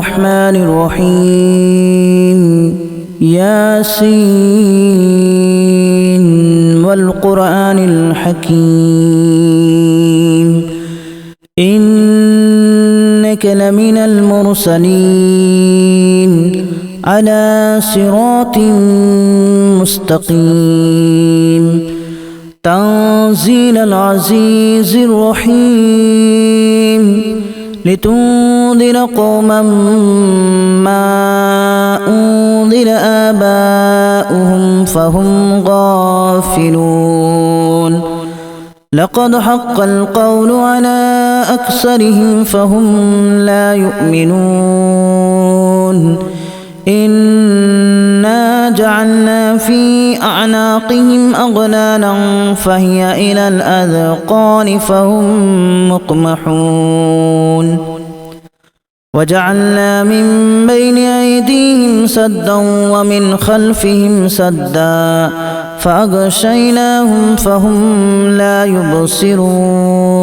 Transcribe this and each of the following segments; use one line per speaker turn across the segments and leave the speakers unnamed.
الرحمن الرحيم ياسين والقرآن الحكيم إنك لمن المرسلين على صراط مستقيم تنزيل العزيز الرحيم لتنذر قوما ما أنذر آباؤهم فهم غافلون لقد حق القول على أكثرهم فهم لا يؤمنون إنا جعلنا في أعناقهم أغلالا فهي إلى الأذقان فهم مقمحون وجعلنا من بين أيديهم سدا ومن خلفهم سدا فأغشيناهم فهم لا يبصرون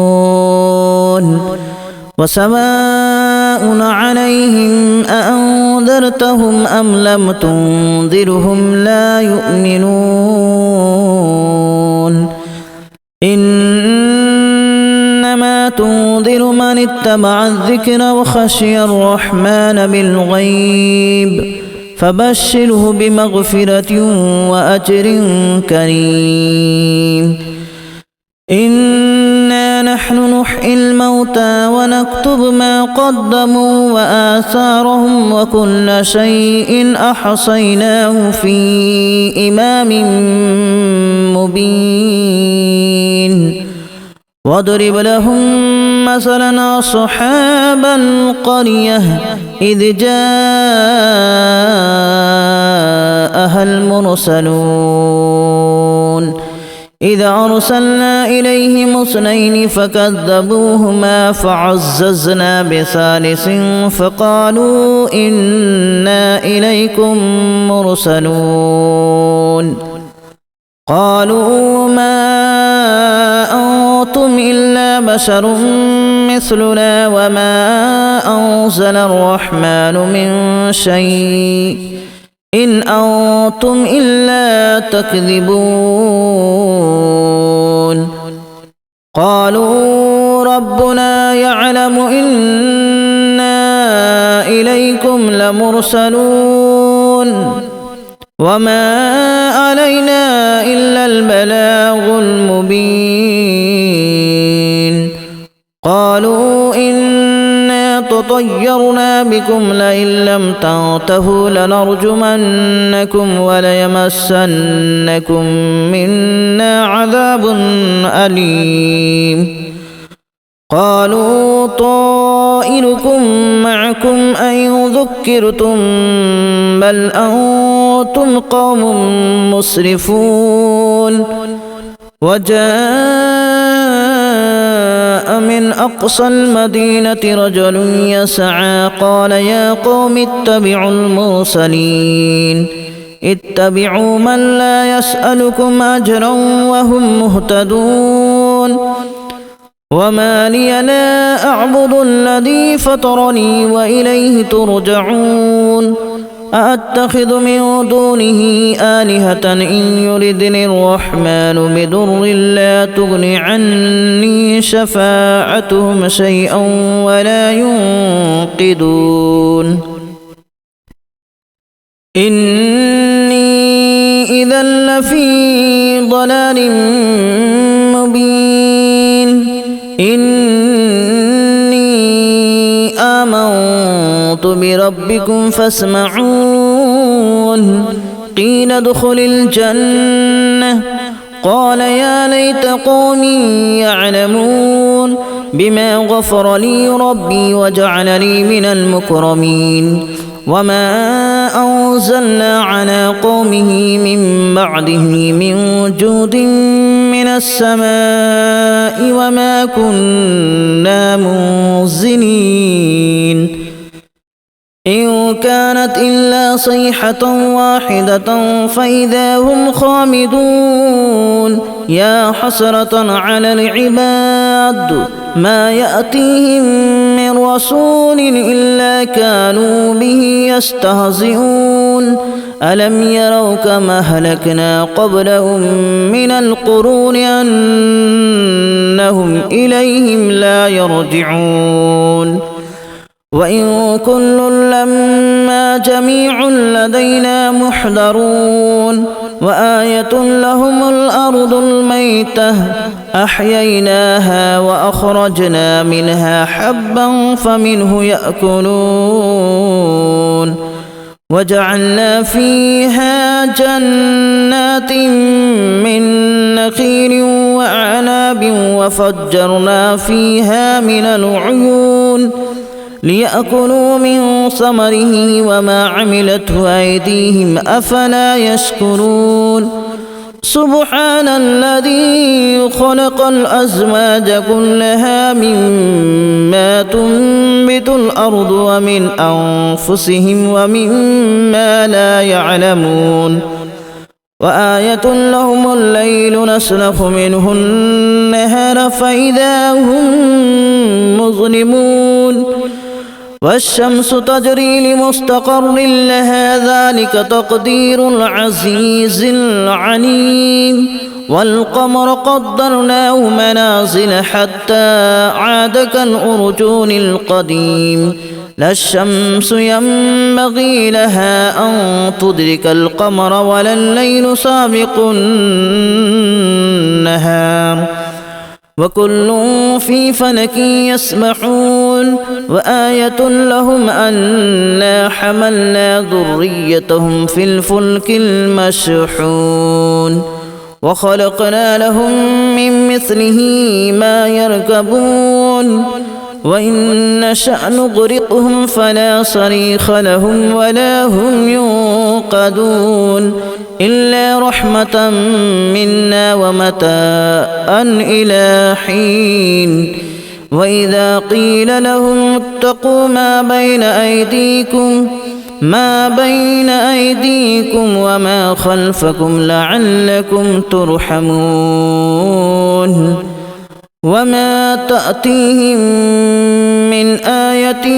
وسواء عليهم أأنذرتهم أم لم تنذرهم لا يؤمنون إنما تنذر من اتبع الذكر وخشي الرحمن بالغيب فبشره بمغفرة وأجر كريم إنا نحن نحيي الموتى ونكتب ما قدموا وآثارهم وكل شيء أحصيناه في إمام مبين واضرب لهم مثلا أصحاب القرية إذ جاءها المرسلون إذ أرسلنا إليهم اثنين فكذبوهما فعززنا بثالث فقالوا إنا إليكم مرسلون قالوا ما أنتم إلا بشر مثلنا وما أنزل الرحمن من شيء إن أنتم إلا تكذبون قالوا ربنا يعلم إنا إليكم لمرسلون وما علينا إلا البلاغ المبين قالوا إنا تطيرنا بكم لئن لم تنتهوا لنرجمنكم وليمسنكم منا عذاب أليم قالوا طائركم معكم أئن ذكرتم بل أنتم قوم مسرفون وجاء من أقصى المدينة رجل يسعى قال يا قوم اتبعوا المرسلين اتبعوا من لا يسألكم أجرا وهم مهتدون وما لي لا أعبد الذي فطرني وإليه ترجعون أأتخذ من دونه آلهة إن يردني الرحمن بضر لا تغن عني شفاعتهم شيئا ولا ينقذون إني إذا لفي ضلال مبين إني آمنت بربكم فاسمعون قيل ادخل الجنة قال يا ليت قومي يعلمون بما غفر لي ربي وجعلني من المكرمين وما أنزلنا على قومه من بعده من جود من السماء وما كنا منزلين إن كانت إلا صيحة واحدة فإذا هم خامدون يا حسرة على العباد ما يأتيهم من رسول إلا كانوا به يستهزئون ألم يروا كما أهلكنا قبلهم من القرون أنهم إليهم لا يرجعون وإن كل لما جميع لدينا محضرون وآية لهم الأرض الميتة أحييناها وأخرجنا منها حبا فمنه يأكلون وجعلنا فيها جنات من نخيل وأعناب وفجرنا فيها من العيون ليأكلوا من ثمره وما عملته أيديهم أفلا يشكرون سبحان الذي خلق الأزواج كلها مما تنبت الأرض ومن أنفسهم ومما لا يعلمون وآية لهم الليل نسلخ منه النهار فإذا هم مظلمون والشمس تجري لمستقر لها ذلك تقدير العزيز العليم والقمر قدرناه منازل حتى عاد كالأرجون القديم لا الشمس ينبغي لها أن تدرك القمر ولا الليل سابق النهار وكل في فلك يسبحون وآية لهم أنا حملنا ذريتهم في الفلك المشحون وخلقنا لهم من مثله ما يركبون وإن نشأ نغرقهم فلا صريخ لهم ولا هم ينقذون إلا رحمة منا ومتاعا إلى حين وإذا قيل لهم اتقوا ما بين أيديكم وما خلفكم لعلكم ترحمون وما تأتيهم من آية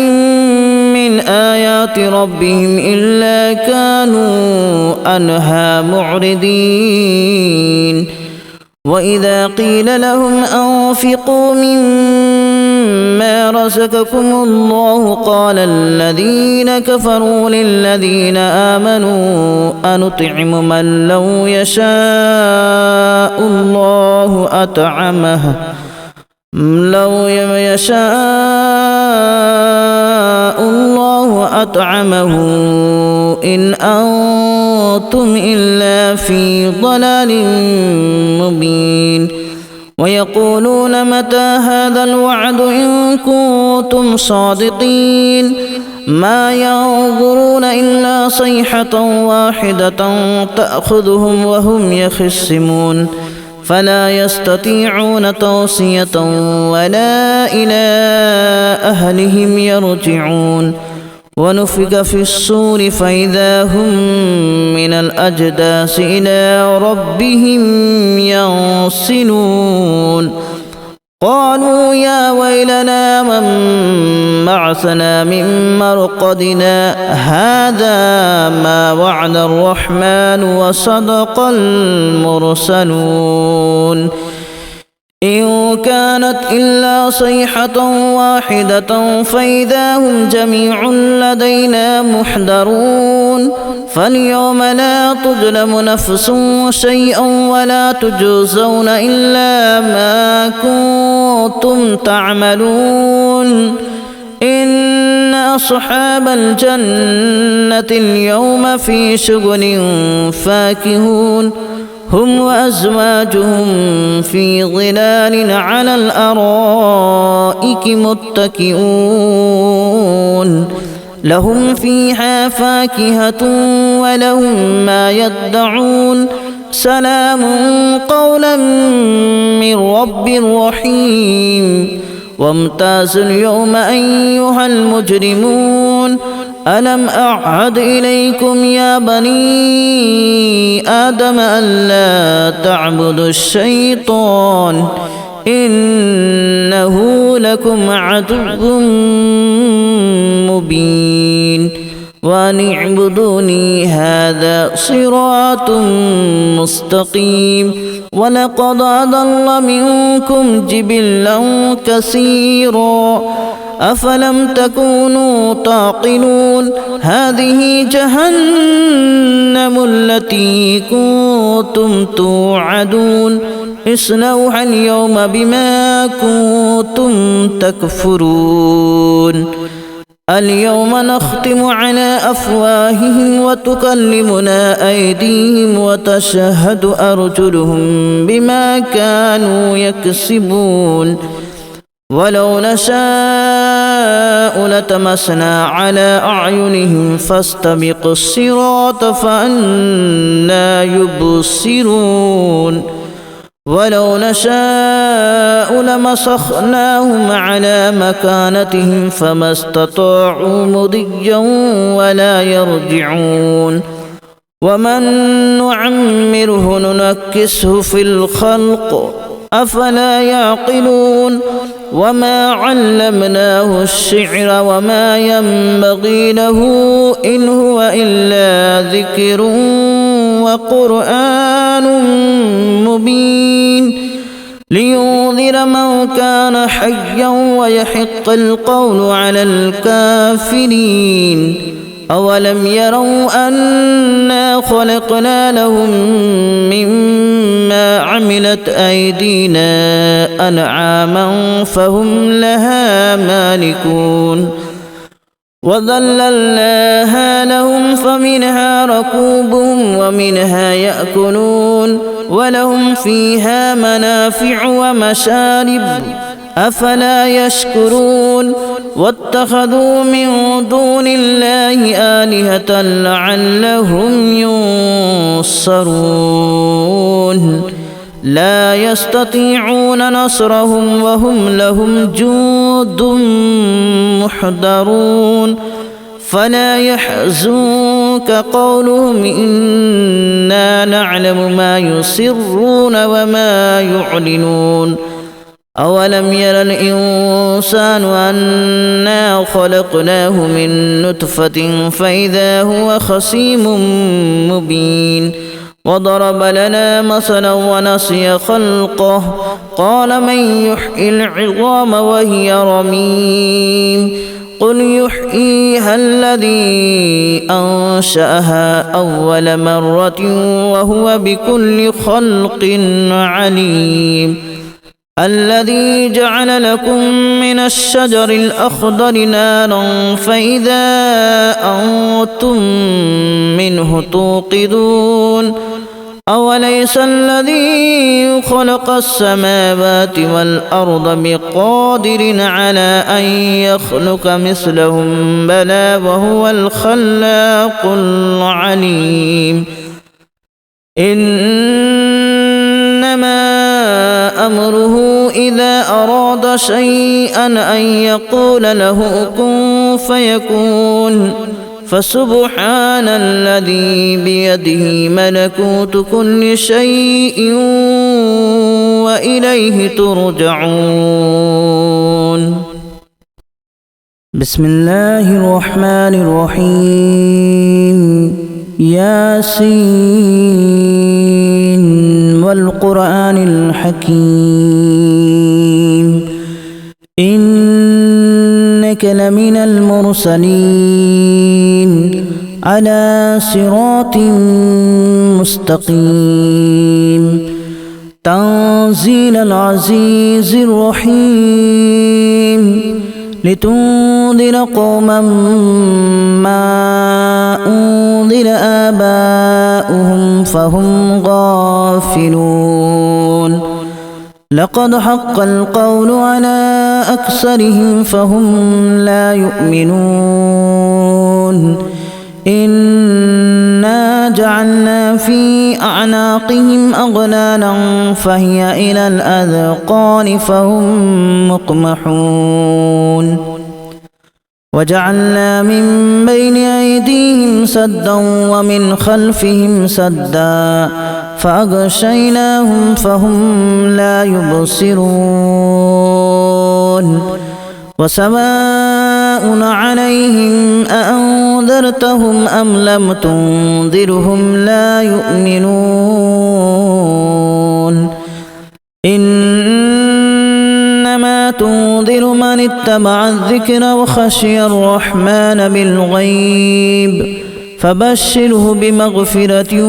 من آيات ربهم إلا كانوا عنها معرضين وإذا قيل لهم أنفقوا مما رزقكم الله قال الذين كفروا للذين آمنوا أنطعم من لو يشاء الله أطعمه إن أنتم إلا في ضلال مبين ويقولون متى هذا الوعد إن كنتم صادقين ما ينظرون إلا صيحة واحدة تأخذهم وهم يخصمون فلا يستطيعون توصية ولا إلى أهلهم يرجعون ونفخ في الصور فإذا هم من الأجداث إلى ربهم ينسلون قالوا يا ويلنا من بعثنا من مرقدنا هذا ما وعد الرحمن وصدق المرسلون إن كانت إلا صيحة واحدة فإذا هم جميع لدينا محضرون فاليوم لا تظلم نفس شيئا ولا تجزون إلا ما كنتم تعملون إن أصحاب الجنة اليوم في شغل فاكهون هم وأزواجهم في ظلال على الأرائك متكئون لهم فيها فاكهة ولهم ما يدعون سلام قولا من رب رحيم وامتازوا اليوم أيها المجرمون ألم أعهد إليكم يا بني آدم ألا تعبدوا الشيطان إنه لكم عدو مبين وأن اعبدوني هذا صراط مستقيم ولقد أضل منكم جبلا كثيرا أفلم تكونوا تعقلون هذه جهنم التي كنتم توعدون اصلوها اليوم بما كنتم تكفرون اليوم نختم على أفواههم وتكلمنا أيديهم وتشهد أرجلهم بما كانوا يكسبون ولو نشاء لتمسنا على أعينهم فاستبقوا الصراط فأنى يبصرون ولو نشاء لمسخناهم على مكانتهم فما استطاعوا مضيا ولا يرجعون ومن نعمره ننكسه في الخلق أفلا يعقلون وما علمناه الشعر وما ينبغي له إن هو إلا ذكر وقرآن مبين لينذر من كان حيا ويحق القول على الكافرين أولم يروا أنا خلقنا لهم مما عملت أيدينا أنعاما فهم لها مالكون وذللناها لهم فمنها ركوبهم ومنها يأكلون ولهم فيها منافع ومشارب أفلا يشكرون واتخذوا من دون الله آلهة لعلهم ينصرون لا يستطيعون نصرهم وهم لهم جند محضرون فلا يحزنك قولهم إنا نعلم ما يسرون وما يعلنون أولم ير الإنسان أنا خلقناه من نطفة فإذا هو خصيم مبين وضرب لنا مثلا ونسي خلقه قال من يحيي العظام وهي رميم قل يحييها الذي أنشأها أول مرة وهو بكل خلق عليم الذي جعل لكم من الشجر الأخضر نارا فإذا أنتم منه توقدون أوليس الذي خلق السماوات والأرض بقادر على أن يخلق مثلهم بلى وهو الخلاق العليم إنما أمره إذا أراد شيئا أن يقول له كن فيكون فسبحان الذي بيده ملكوت كل شيء وإليه ترجعون بسم الله الرحمن الرحيم ياسين والقرآن الحكيم إنك لمن المرسلين على صراط مستقيم تنزيل العزيز الرحيم لتنذر قوما ما أنذر آباؤهم فهم غافلون لقد حق القول على أكثرهم فهم لا يؤمنون إنا جعلنا في أعناقهم أغلالا فهي إلى الأذقان فهم مقمحون وجعلنا من بين أيديهم سدا ومن خلفهم سدا فأغشيناهم فهم لا يبصرون وسواء عليهم أأنذرتهم أم لم تنذرهم لا يؤمنون إنما تنذر من اتبع الذكر وخشي الرحمن بالغيب فبشره بمغفرة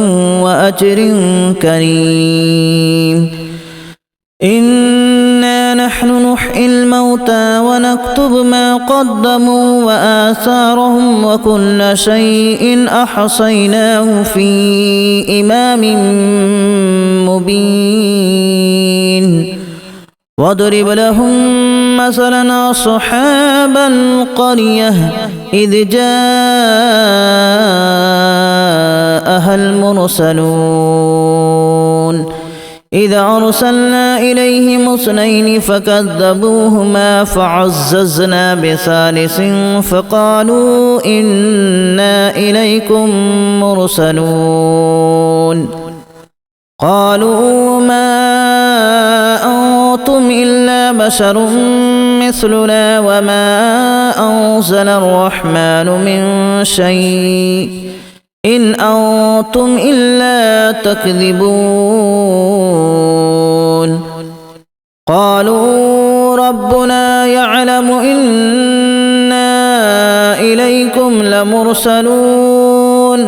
وأجر كريم إنا نحن نحيي الموتى ونكتب ما قدموا وآثارهم وكل شيء أحصيناه في إمام مبين واضرب لهم مثلا أصحاب القرية إذ جاءها المرسلون إذ أرسلنا إليهم اثنين فكذبوهما فعززنا بثالث فقالوا إنا إليكم مرسلون قالوا ما أنتم إلا بشر مثلنا وما أنزل الرحمن من شيء إن أنتم إلا تكذبون قالوا ربنا يعلم إنا إليكم لمرسلون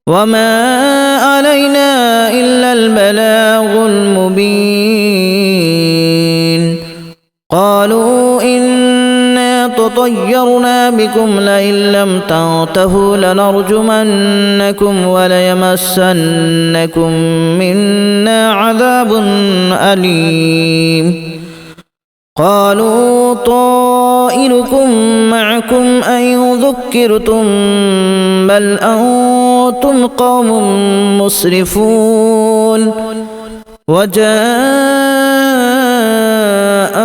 وما علينا إلا البلاغ المبين قالوا إنا تطيرنا بكم لئن لم تنتهوا لنرجمنكم وليمسنكم منا عذاب أليم قالوا طائركم معكم أن ذكرتم بل أنتم قوم مسرفون وجاء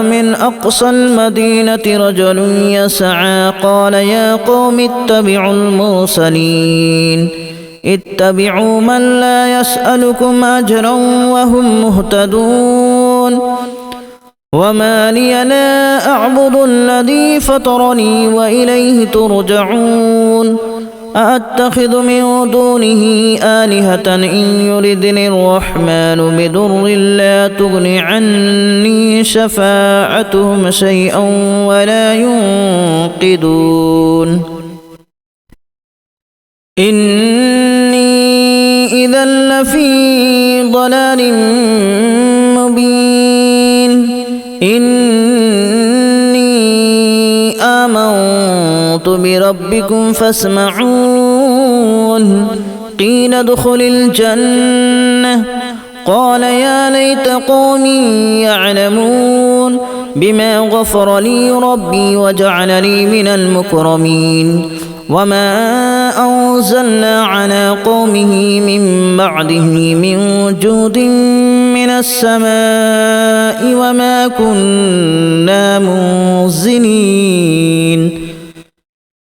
من أقصى المدينة رجل يسعى قال يا قوم اتبعوا المرسلين اتبعوا من لا يسألكم أجرا وهم مهتدون وما لي لا أعبد الذي فطرني وإليه ترجعون أأتخذ من دونه آلهة إن يردني الرحمن بضر لا تغن عني شفاعتهم شيئا ولا ينقذون إني إذا لفي ضلال مبين إني آمنت بربكم فاسمعون قيل ادخل الجنة قال يا ليت قومي يعلمون بما غفر لي ربي وجعلني من المكرمين وما أنزلنا على قومه من بعده من جود من السماء وما كنا منزلين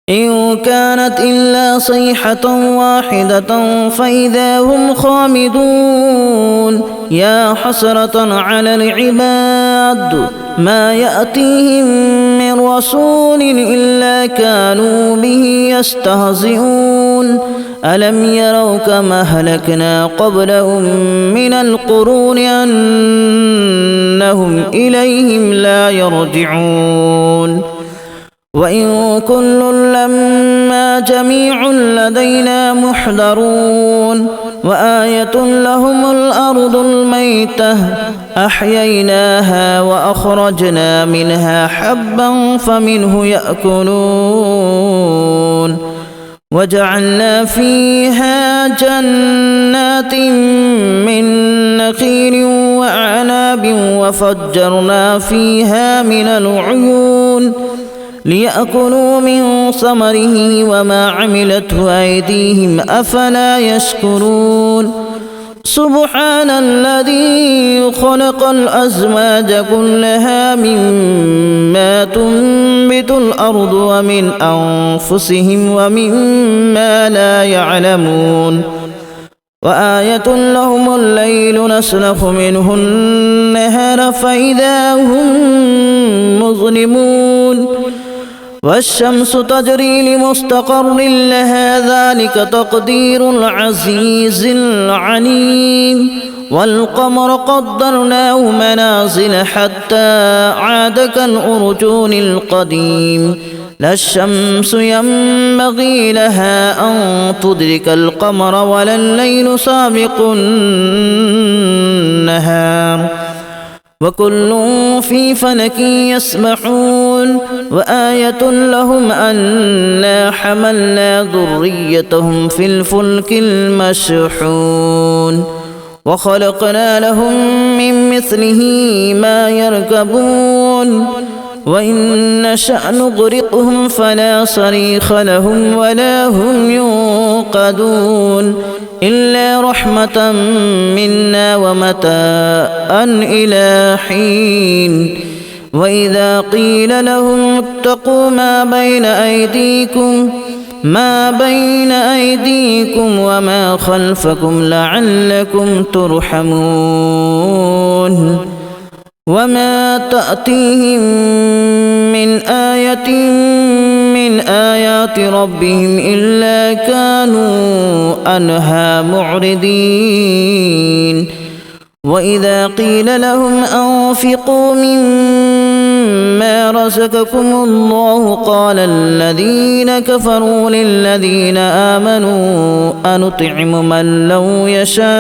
إن كانت إلا صيحة واحدة فإذا هم خامدون يا حسرة على العباد ما يأتيهم من رسول إلا كانوا به يستهزئون ألم يروا كما أهلكنا قبلهم من القرون أنهم إليهم لا يرجعون وإن كل لما جميع لدينا محضرون وآية لهم الأرض الميتة أحييناها وأخرجنا منها حبا فمنه يأكلون وجعلنا فيها جنات من نخيل وأعناب وفجرنا فيها من العيون ليأكلوا من ثمره وما عملته أيديهم أفلا يشكرون سبحان الذي خلق الأزواج كلها مما تنبت الأرض ومن أنفسهم ومما لا يعلمون وآية لهم الليل نسلخ منه النهار فإذا هم مظلمون والشمس تجري لمستقر لها ذلك تقدير العزيز العليم والقمر قدرناه منازل حتى عاد كالأرجون القديم لا الشمس ينبغي لها أن تدرك القمر ولا الليل سابق النهار وكل في فلك يسبحون وآية لهم أنا حملنا ذريتهم في الفلك المشحون وخلقنا لهم من مثله ما يركبون وإن نشأ نغرقهم فلا صريخ لهم ولا هم ينقذون إلا رحمة منا ومتاعا إلى حين وإذا قيل لهم اتقوا ما بين أيديكم وما خلفكم لعلكم ترحمون وما تأتيهم من آية من آيات ربهم إلا كانوا عنها معرضين وإذا قيل لهم أنفقوا مما رزقكم الله قال الذين كفروا للذين آمنوا أنطعم من لو يشاء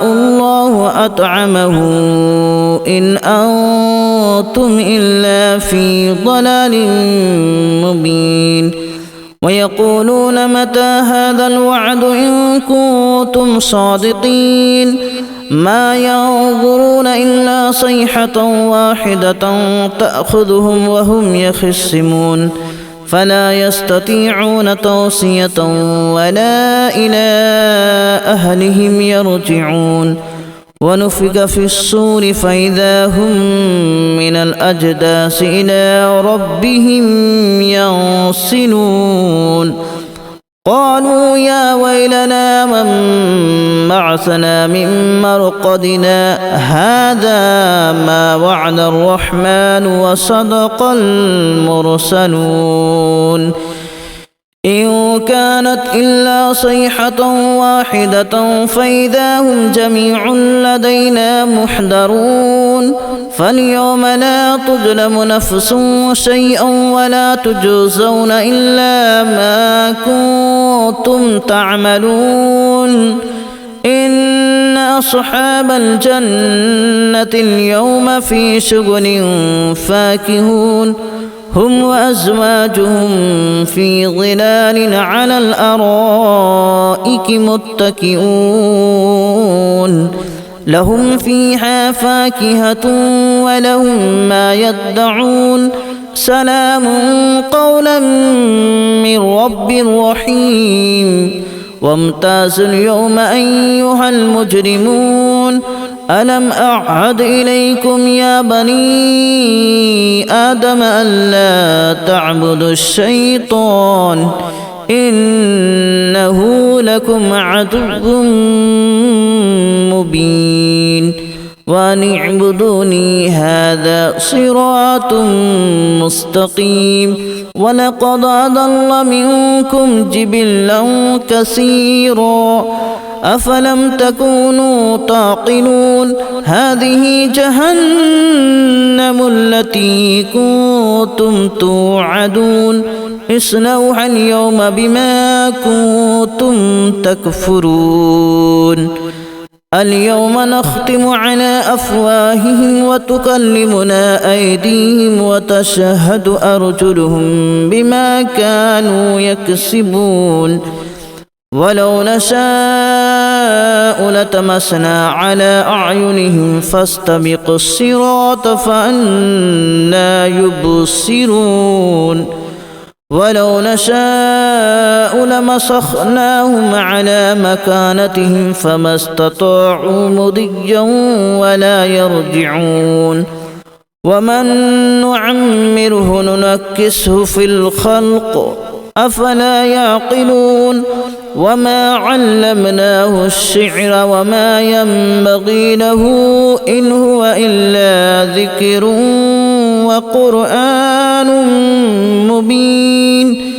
الله أطعمه إن أنتم إلا في ضلال مبين ويقولون متى هذا الوعد إن كنتم صادقين ما ينظرون إلا صيحة واحدة تأخذهم وهم يخصمون فلا يستطيعون توصية ولا إلى أهلهم يرجعون ونفخ في الصور فإذا هم من الأجداث إلى ربهم ينسلون قالوا يا ويلنا من بعثنا من مرقدنا هذا ما وعد الرحمن وصدق المرسلون إن كانت إلا صيحة واحدة فإذا هم جميع لدينا محضرون فاليوم لا تظلم نفس شيئا ولا تجزون إلا ما كنتم تعملون إن أصحاب الجنة اليوم في شغل فاكهون هم وأزواجهم في ظلال على الأرائك متكئون لهم فيها فاكهة ولهم ما يدعون سلام قولا من رب رحيم وامتازوا اليوم أيها المجرمون ألم أعهد إليكم يا بني آدم ألا تعبدوا الشيطان إنه لكم عدو مبين وأن اعبدوني هذا صراط مستقيم ولقد أضل منكم جبلا كثيرا أفلم تكونوا تعقلون هذه جهنم التي كنتم توعدون اصلوها اليوم بما كنتم تكفرون اليوم نختم على أفواههم وتكلمنا أيديهم وتشهد أرجلهم بما كانوا يكسبون ولو نشاء لتمسنا على أعينهم فاستبقوا الصراط فأنى يبصرون ولو نشاء لمسخناهم على مكانتهم فما استطاعوا مضيا ولا يرجعون ومن نعمره ننكسه في الخلق أفلا يعقلون وما علمناه الشعر وما ينبغي له إن هو إلا ذكر وقرآن مبين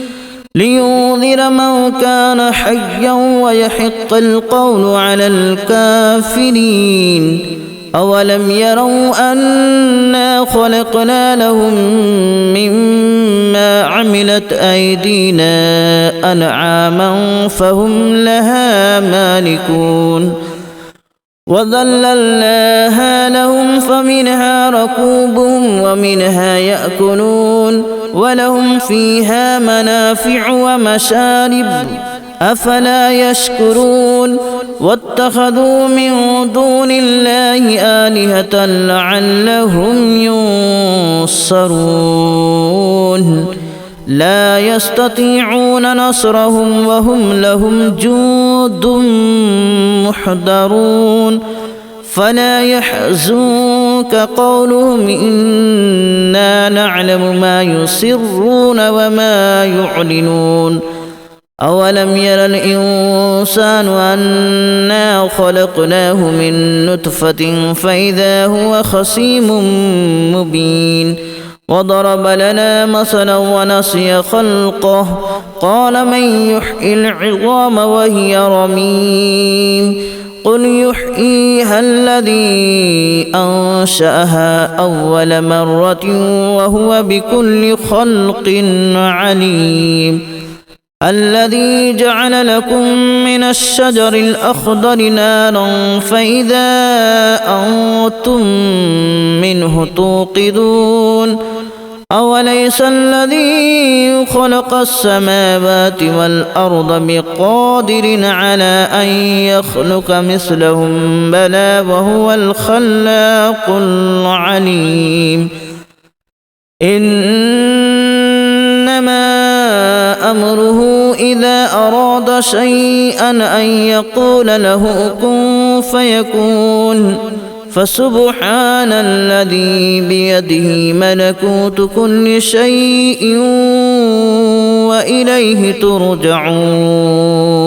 لينذر من كان حيا ويحق القول على الكافرين أولم يروا أنا خلقنا لهم مما عملت أيدينا أنعاما فهم لها مالكون وذللناها لهم فمنها ركوبهم ومنها يأكلون ولهم فيها منافع ومشارب أفلا يشكرون واتخذوا من دون الله آلهة لعلهم ينصرون لا يستطيعون نصرهم وهم لهم جند محضرون فلا يحزنك قولهم إنا نعلم ما يسرون وما يعلنون أولم ير الإنسان أنا خلقناه من نطفة فإذا هو خصيم مبين وضرب لنا مثلا ونسي خلقه قال من يحيي العظام وهي رميم قل يحييها الذي أنشأها أول مرة وهو بكل خلق عليم الذي جعل لكم من الشجر الأخضر نارا فإذا أنتم منه توقدون أوليس الذي خلق السماوات والأرض بقادر على أن يخلق مثلهم بلى وهو الخلاق العليم إنما أمره إذا أراد شيئا أن يقول له كن فيكون فسبحان الذي بيده ملكوت كل شيء وإليه ترجعون